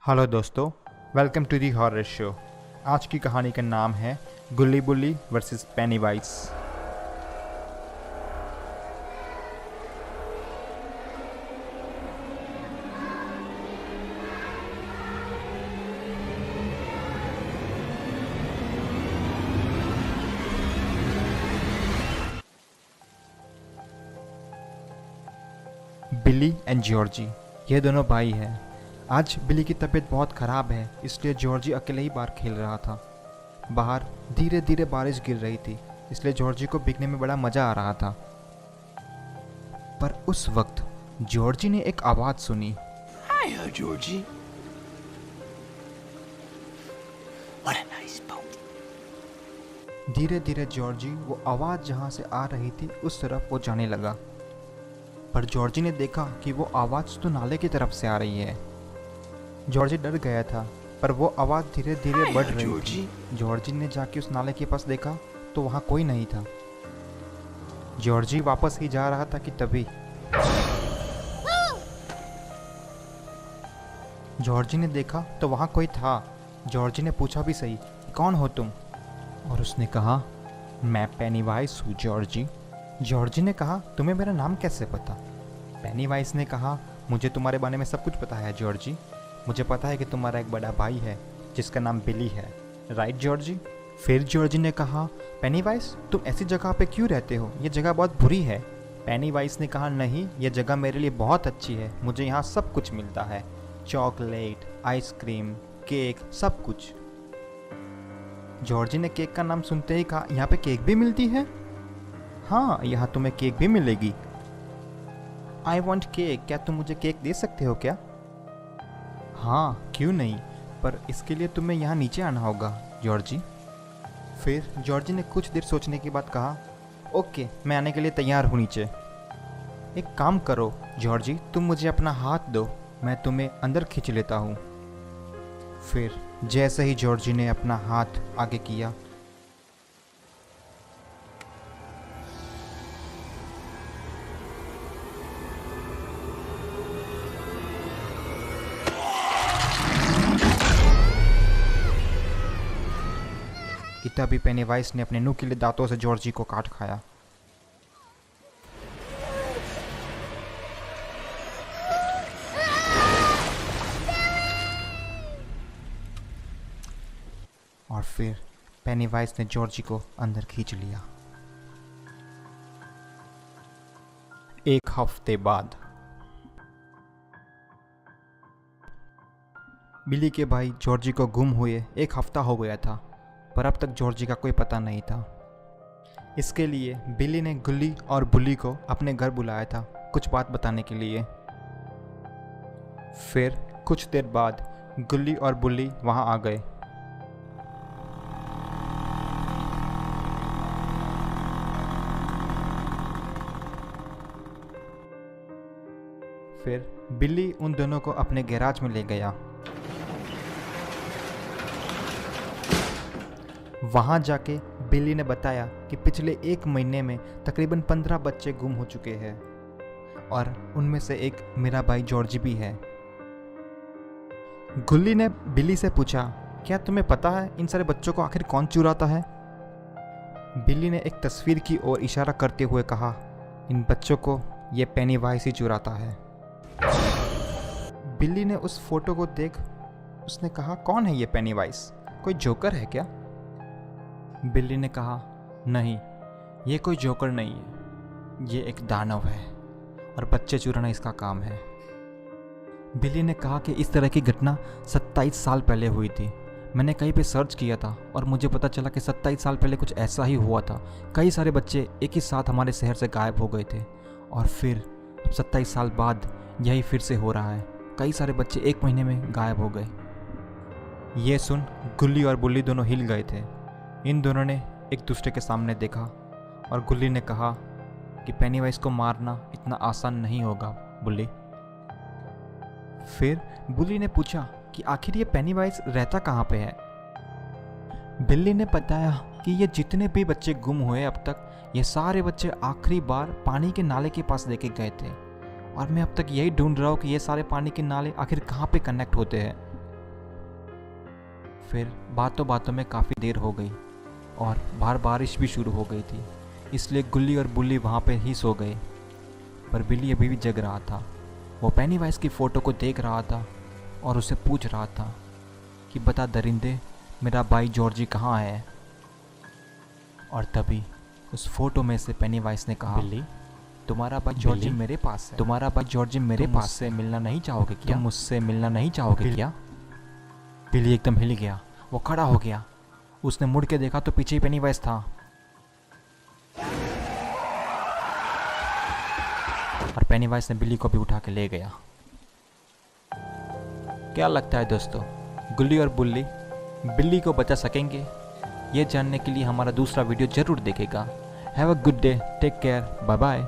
Hello दोस्तों, welcome to the horror show. आज की कहानी का नाम है Gulli Bulli versus Pennywise. Billy and Georgie ये दोनों भाई हैं। आज बिली की तबीयत बहुत ख़राब है, इसलिए जॉर्जी अकेले ही बाहर खेल रहा था। बाहर धीरे धीरे बारिश गिर रही थी, इसलिए जॉर्जी को भीगने में बड़ा मज़ा आ रहा था। पर उस वक्त जॉर्जी ने एक आवाज़ सुनी। Hiya, Georgie. What a nice boat. धीरे धीरे जॉर्जी वो आवाज़ जहाँ से आ रही थी उस तरफ वो जाने लगा। पर जॉर्जी ने देखा कि वो आवाज़ तो नाले की तरफ से आ रही है। जॉर्जी डर गया था, पर वो आवाज़ धीरे धीरे बढ़ रही थी। जॉर्जी ने जाके उस नाले के पास देखा तो वहाँ कोई नहीं था। जॉर्जी वापस ही जा रहा था कि तभी जॉर्जी ने देखा तो वहाँ कोई था। जॉर्जी ने पूछा भी सही, कौन हो तुम? और उसने कहा, मैं पेनीवाइज हूँ जॉर्जी। जॉर्जी ने कहा, तुम्हें मेरा नाम कैसे पता? पेनीवाइज ने कहा, मुझे तुम्हारे बारे में सब कुछ पता है जॉर्जी। मुझे पता है कि तुम्हारा एक बड़ा भाई है जिसका नाम बिली है, राइट जॉर्जी? फिर जॉर्जी ने कहा, पेनीवाइज तुम ऐसी जगह पे क्यों रहते हो? ये जगह बहुत बुरी है। पेनीवाइज ने कहा, नहीं, ये जगह मेरे लिए बहुत अच्छी है। मुझे यहाँ सब कुछ मिलता है, चॉकलेट, आइसक्रीम, केक, सब कुछ। जॉर्जी ने केक का नाम सुनते ही कहा, यहाँ पे केक भी मिलती है? हाँ, यहाँ तुम्हें केक भी मिलेगी। आई वॉन्ट केक, क्या तुम मुझे केक दे सकते हो क्या? हाँ, क्यों नहीं, पर इसके लिए तुम्हें यहाँ नीचे आना होगा जॉर्जी। फिर जॉर्जी ने कुछ देर सोचने के बाद कहा, ओके, मैं आने के लिए तैयार हूँ नीचे। एक काम करो जॉर्जी, तुम मुझे अपना हाथ दो, मैं तुम्हें अंदर खींच लेता हूँ। फिर जैसे ही जॉर्जी ने अपना हाथ आगे किया, कि तभी पेनीवाइज ने अपने नुकीले दांतों से जॉर्जी को काट खाया। और फिर पेनीवाइज ने जॉर्जी को अंदर खींच लिया। एक हफ्ते बाद बिली के भाई जॉर्जी को गुम हुए एक हफ्ता हो गया था, पर अब तक जॉर्जी का कोई पता नहीं था। इसके लिए बिली ने गुल्ली और बुल्ली को अपने घर बुलाया था कुछ बात बताने के लिए। फिर कुछ देर बाद गुल्ली और बुल्ली वहां आ गए। फिर बिल्ली उन दोनों को अपने गैराज में ले गया। वहाँ जाके बिल्ली ने बताया कि पिछले एक महीने में तकरीबन 15 बच्चे गुम हो चुके हैं और उनमें से एक मेरा भाई जॉर्जी भी है। गुल्ली ने बिल्ली से पूछा, क्या तुम्हें पता है इन सारे बच्चों को आखिर कौन चुराता है? बिल्ली ने एक तस्वीर की ओर इशारा करते हुए कहा, इन बच्चों को ये पेनीवाइज ही चुराता है। बिल्ली ने उस फोटो को देख उसने कहा, कौन है ये पेनीवाइज? कोई जोकर है क्या? बिल्ली ने कहा, नहीं, ये कोई जोकर नहीं है, ये एक दानव है और बच्चे चुराना इसका काम है। बिल्ली ने कहा कि इस तरह की घटना 27 साल पहले हुई थी। मैंने कहीं पे सर्च किया था और मुझे पता चला कि 27 साल पहले कुछ ऐसा ही हुआ था। कई सारे बच्चे एक ही साथ हमारे शहर से गायब हो गए थे और फिर अब 27 साल बाद यही फिर से हो रहा है। कई सारे बच्चे एक महीने में गायब हो गए। ये सुन गुल्ली और बुल्ली दोनों हिल गए थे। इन दोनों ने एक दूसरे के सामने देखा और गुल्ली ने कहा कि पेनीवाइज को मारना इतना आसान नहीं होगा बुल्ली। फिर बुल्ली ने पूछा कि आखिर ये पेनीवाइज रहता कहाँ पे है? बिल्ली ने बताया कि ये जितने भी बच्चे गुम हुए अब तक, ये सारे बच्चे आखिरी बार पानी के नाले के पास लेके गए थे और मैं अब तक यही ढूंढ रहा हूँ कि ये सारे पानी के नाले आखिर कहाँ पे कनेक्ट होते हैं। फिर बातों बातों में काफ़ी देर हो गई और बाहर बारिश भी शुरू हो गई थी, इसलिए गुल्ली और बुल्ली वहाँ पे ही सो गए। पर बिल्ली अभी भी जग रहा था। वो पेनीवाइज की फ़ोटो को देख रहा था और उसे पूछ रहा था कि बता दरिंदे, मेरा भाई जॉर्जी कहाँ है। और तभी उस फोटो में से पेनीवाइज ने कहा, बिल्ली, तुम्हारा भाई जॉर्जी मेरे पास है। तुम्हारा भाई जॉर्जी मेरे पास से मिलना नहीं चाहोगे क्या? तुम मुझसे मिलना नहीं चाहोगे क्या? बिल्ली एकदम हिल गया, वो खड़ा हो गया। उसने मुड़ के देखा तो पीछे ही पेनीवाइज था और पेनीवाइज ने बिल्ली को भी उठा के ले गया। क्या लगता है दोस्तों, गुल्ली और बुल्ली बिल्ली को बचा सकेंगे? ये जानने के लिए हमारा दूसरा वीडियो जरूर देखेगा। Have a good day, take care, bye bye.